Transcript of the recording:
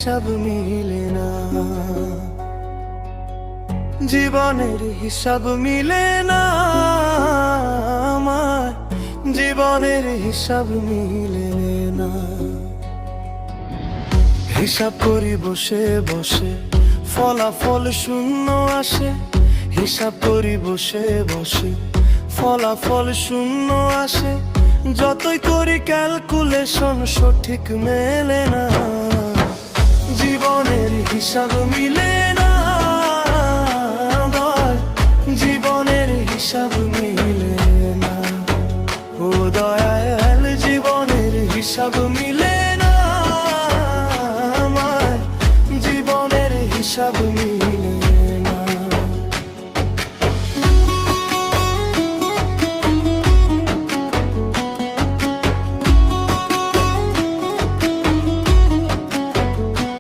হিসাব মিলে না, জীবনের হিসাব মিলে না, আমার জীবনের হিসাব মিলে না। হিসাব করি বসে বসে, ফলাফল শূন্য আসে। হিসাব করি বসে বসে, ফলাফল শূন্য আসে। যতই করি ক্যালকুলেশন সঠিক মেলে না, জীবনের হিসাব মিলে না, জীবনের হিসাব মিলে না। ও দয়াল, জীবনের হিসাব মিলে না, আমার জীবনের হিসাব মিলে না।